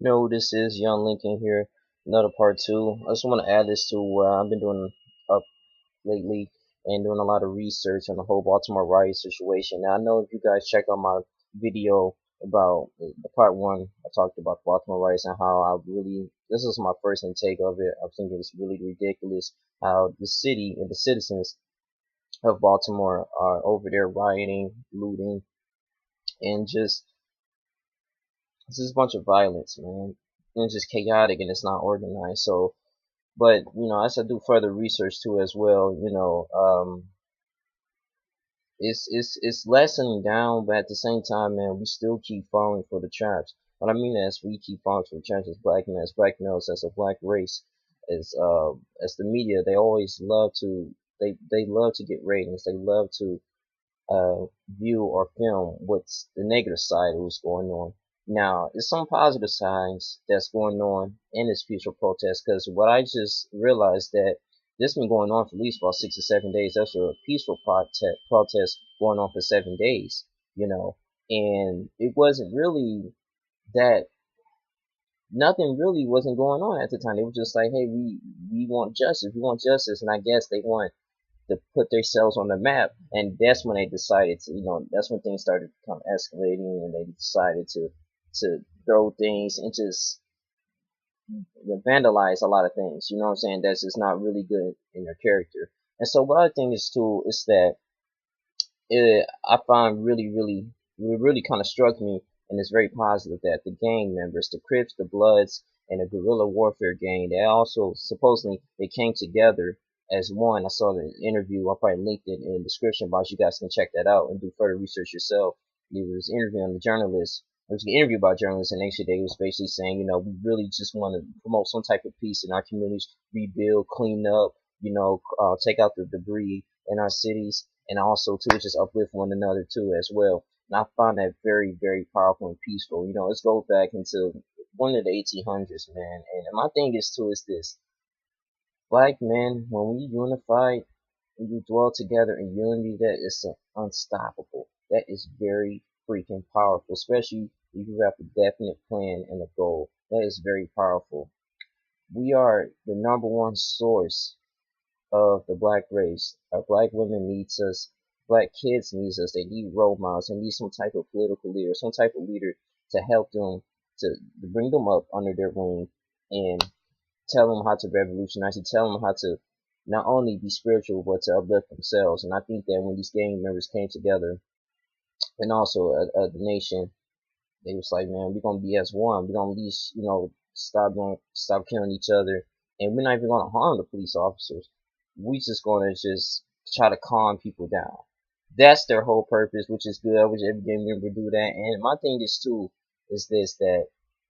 No, this is Young Lincoln here. Another part two. I just want to add this to what I've been doing up lately and doing a lot of research on the whole Baltimore riot situation. Now I know if you guys check out my video about the part one, I talked about the Baltimore riots and how I really this is my first intake of it. I think it's really ridiculous how the city and the citizens of Baltimore are over there rioting, looting, and just it's just a bunch of violence, man. And it's just chaotic and it's not organized. So, but as I do further research too as well, it's lessening down, but at the same time, man, we still keep falling for the traps. What I mean is, we keep falling for the traps as black men, as black males, as a black race, as the media. They always love to they love to get ratings. They love to view or film what's the negative side of what's going on. Now, there's some positive signs that's going on in this peaceful protest because what I just realized that this been going on for at least about 6 or 7 days. That's a peaceful protest going on for 7 days, and it wasn't really that nothing really wasn't going on at the time. They were just like, hey, we want justice, and I guess they want to put themselves on the map, and that's when they decided to, that's when things started to become escalating, and they decided to throw things and just vandalize a lot of things. You know what I'm saying? That's just not really good in their character. And so what I think is too is that I find really kind of struck me, and it's very positive that the gang members, the Crips, the Bloods, and the guerrilla warfare gang, they also supposedly they came together as one. I saw the interview. I'll probably link it in the description box. You guys can check that out and do further research yourself. He was interviewing the journalist. It was an interview by journalists, and actually they was basically saying, we really just want to promote some type of peace in our communities, rebuild, clean up, take out the debris in our cities, and also to just uplift one another too as well. And I find that very, very powerful and peaceful. Let's go back into one of the 1800s, man. And my thing is too is this: black men, when we unified, when we dwell together in unity, that is unstoppable. That is very freaking powerful, especially if you have a definite plan and a goal. That is very powerful. We are the number one source of the black race. Our black women needs us. Black kids needs us. They need role models. They need some type of political leader, some type of leader to help them to bring them up under their wing and tell them how to revolutionize, to tell them how to not only be spiritual but to uplift themselves. And I think that when these gang members came together, and also the nation, they was like, man, we're gonna be as one. We're gonna at least, stop killing each other, and we're not even gonna harm the police officers. We just gonna just try to calm people down. That's their whole purpose, which is good. I wish every gang member do that. And my thing is too is this that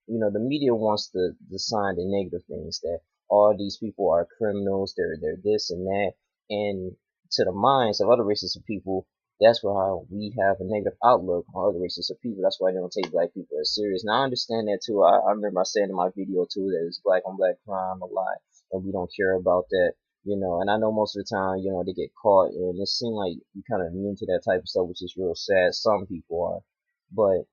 the media wants to sign the negative things that all these people are criminals, they're this and that, and to the minds of other races of people, that's why we have a negative outlook on other races of people. That's why they don't take black people as serious. Now I understand that too. I remember I said in my video too that it's black on black crime a lot, and we don't care about that. And I know most of the time, they get caught, and it seems like you kind of immune to that type of stuff, which is real sad. Some people are, but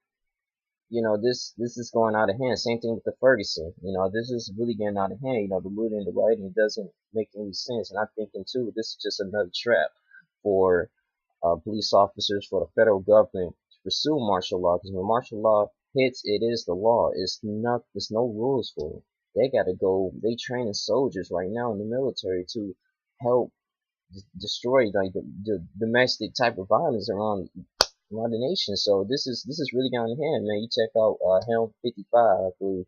this is going out of hand. Same thing with the Ferguson. This is really getting out of hand. The looting, the rioting doesn't make any sense. And I'm thinking too, this is just another trap for police officers, for the federal government to pursue martial law. Because when martial law hits, it is the law. It's not. There's no rules for it. They gotta go. They training soldiers right now in the military to help destroy like the domestic type of violence around the nation. So this is really going hand, man. You check out Helm 55, I believe.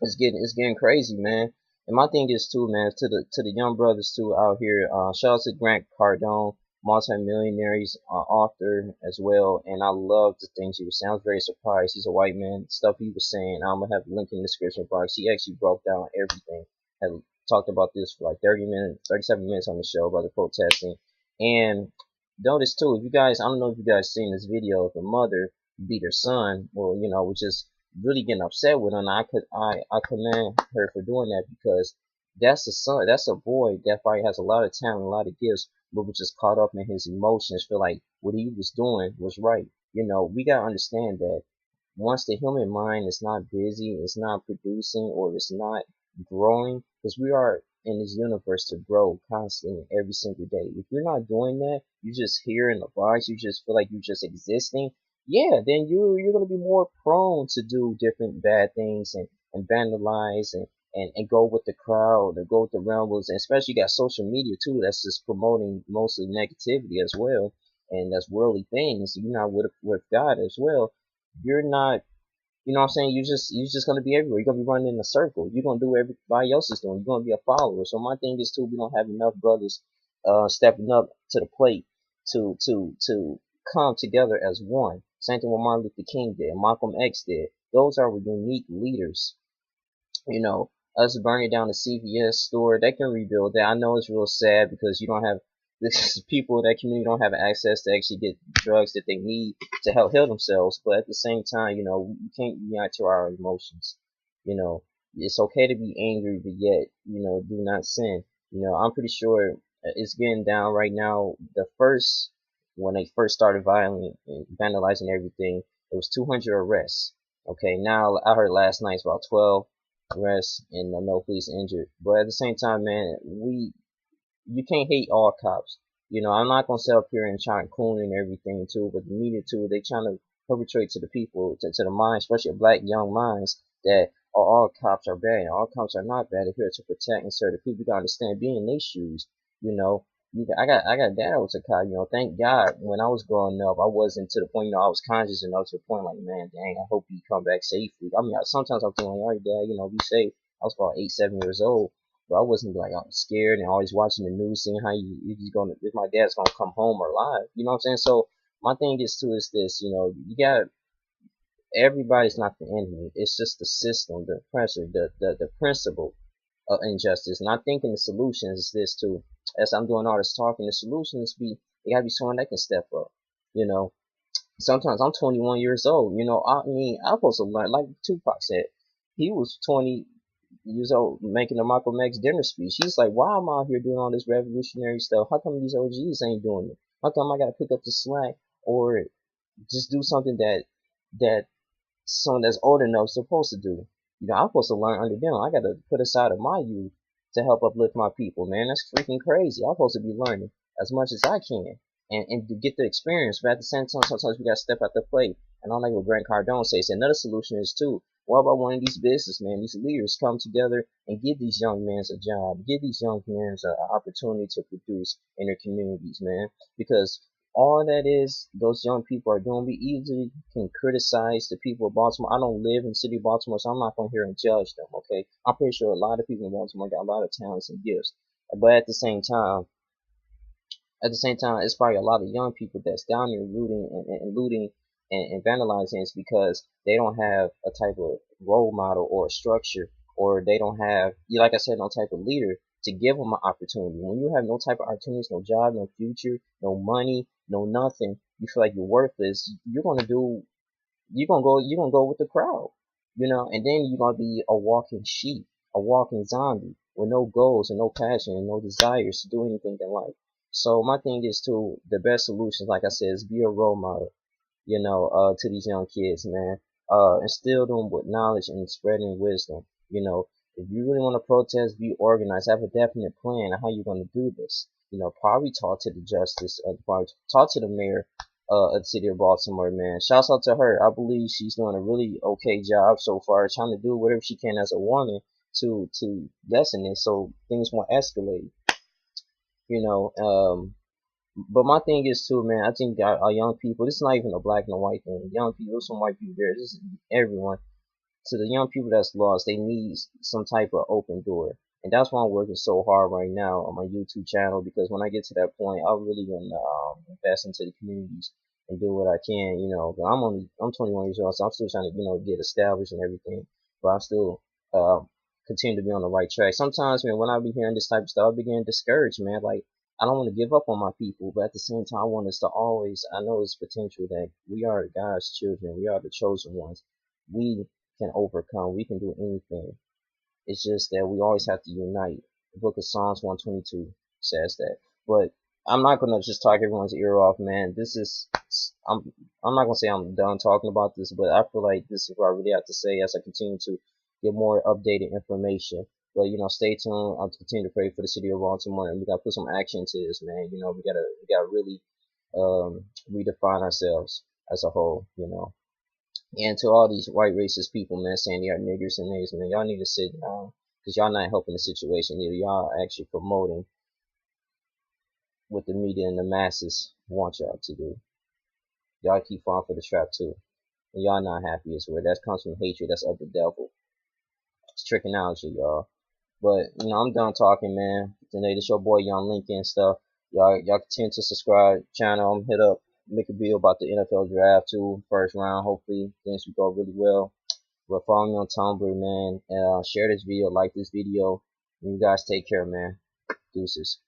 It's getting crazy, man. And my thing is too, man, to the young brothers too out here. Shout out to Grant Cardone, multi-millionaires author as well. And I love the things he was saying. I was very surprised. He's a white man. Stuff he was saying. I'm gonna have a link in the description box. He actually broke down everything. Had talked about this for like 30 minutes, 37 minutes on the show about the protesting. And notice too, if you guys, I don't know if you guys seen this video of a mother beat her son, or was just really getting upset with her. And I commend her for doing that because that's a son, that's a boy that probably has a lot of talent, a lot of gifts, but was just caught up in his emotions, feel like what he was doing was right. We gotta understand that once the human mind is not busy, it's not producing, or it's not growing, because we are in this universe to grow constantly every single day. If you're not doing that, you're just here in the box, you just feel like you're just existing, yeah, then you're gonna be more prone to do different bad things and vandalize and go with the crowd and go with the rebels, and especially you got social media too that's just promoting mostly negativity as well, and that's worldly things. You're not with God as well. You're not, you know what I'm saying? You're just gonna be everywhere. You're gonna be running in a circle. You're gonna do what everybody else is doing. You're gonna be a follower. So my thing is too, we don't have enough brothers stepping up to the plate to come together as one. Same thing what Martin Luther King did, Malcolm X did. Those are unique leaders. You know, us burning down the CVS store, they can rebuild that. I know it's real sad because you don't have this people in that community don't have access to actually get drugs that they need to help heal themselves. But at the same time, you know, we can't react to our emotions. You know, it's okay to be angry, but yet, you know, do not sin. You know, I'm pretty sure it's getting down right now. The first, when they first started violent and vandalizing everything, it was 200 arrests. Okay, now I heard last night it's about 12 arrests and no police injured. But at the same time, man, you can't hate all cops. You know, I'm not gonna sit up here and try and coon and everything too, but the media too, they trying to perpetrate to the people, to the minds, especially black young minds, that oh, all cops are bad. All cops are not bad. They're here to protect and serve the people. You gotta understand, being in their shoes. You know, I got dad was a cop. You know, thank God when I was growing up, I wasn't to the point. You know, I was conscious enough to the point like, man, dang, I hope you come back safely. I mean, sometimes I'm thinking, all right, dad, you know, be safe. I was about 8, 7 years old. But I wasn't like I'm scared and always watching the news, seeing how he's gonna, if my dad's gonna come home or alive. You know what I'm saying? So my thing is too is this, you know, you got, everybody's not the enemy. It's just the system, the pressure, the principle of injustice. And I think in the solutions is this too. As I'm doing all this talking, the solutions be, it gotta be someone that can step up. You know, sometimes I'm 21 years old. You know, I mean, I'm supposed to learn, like Tupac said. He was 20 years old making a Malcolm X dinner speech. He's like, why am I out here doing all this revolutionary stuff? How come these OGs ain't doing it? How come I gotta pick up the slack or just do something that someone that's old enough is supposed to do? You know, I'm supposed to learn under them. I gotta put aside of my youth to help uplift my people, man. That's freaking crazy. I'm supposed to be learning as much as I can and to get the experience. But at the same time, sometimes we gotta step out the plate. And I like what Grant Cardone says. Another solution is too, what about one of these businessmen, these leaders come together and give these young men a job, give these young men an opportunity to produce in their communities, man? Because all that is, those young people are doing, we easily can criticize the people of Baltimore. I don't live in the city of Baltimore, so I'm not going to hear and judge them, okay? I'm pretty sure a lot of people in Baltimore got a lot of talents and gifts. But at the same time, it's probably a lot of young people that's down there looting and looting and vandalizing. It's because they don't have a type of role model or a structure, or they don't have, like I said, no type of leader to give them an opportunity. When you have no type of opportunities, no job, no future, no money, no nothing, you feel like you're worthless. You're gonna go with the crowd, you know, and then you're gonna be a walking sheep, a walking zombie with no goals and no passion and no desires to do anything in life. So my thing is to, the best solution, like I said, is be a role model, you know, to these young kids, man. Instill them with knowledge and spreading wisdom. You know, if you really want to protest, be organized, have a definite plan on how you're going to do this. You know, probably talk to the justice, probably talk to the mayor of the city of Baltimore, man. Shouts out to her. I believe she's doing a really okay job so far, trying to do whatever she can as a woman to lessen this so things won't escalate. You know, but my thing is too, man. I think our young people. This is not even a black and a white thing. Young people, some white people there. This is everyone. To the young people that's lost, they need some type of open door, and that's why I'm working so hard right now on my YouTube channel. Because when I get to that point, I'm really gonna invest into the communities and do what I can. You know, but I'm 21 years old, so I'm still trying to, get established and everything. But I still uh, continue to be on the right track. Sometimes, man, when I be hearing this type of stuff, I begin discouraged, man. Like, I don't want to give up on my people, but at the same time, I want us to always, I know it's potential that we are God's children. We are the chosen ones. We can overcome. We can do anything. It's just that we always have to unite. The book of Psalms 122 says that. But I'm not gonna just talk everyone's ear off, man. This is I'm not gonna say I'm done talking about this, but I feel like this is what I really have to say as I continue to get more updated information. But stay tuned. I'll continue to pray for the city of Baltimore, and we gotta put some action to this, man. We gotta really redefine ourselves as a whole. And to all these white racist people, man, saying they are niggers and niggas, man, y'all need to sit down because y'all not helping the situation. Either y'all actually promoting what the media and the masses want y'all to do. Y'all keep falling for the trap too. And y'all not happy as well. That comes from hatred. That's of the devil. It's trichology, y'all. But I'm done talking, man. Today, this your boy Young and stuff. Y'all continue to subscribe channel. I'm hit up, make a video about the NFL draft too. First round. Hopefully things will go really well. But follow me on Tumblr, man. And share this video, like this video. And you guys take care, man. Deuces.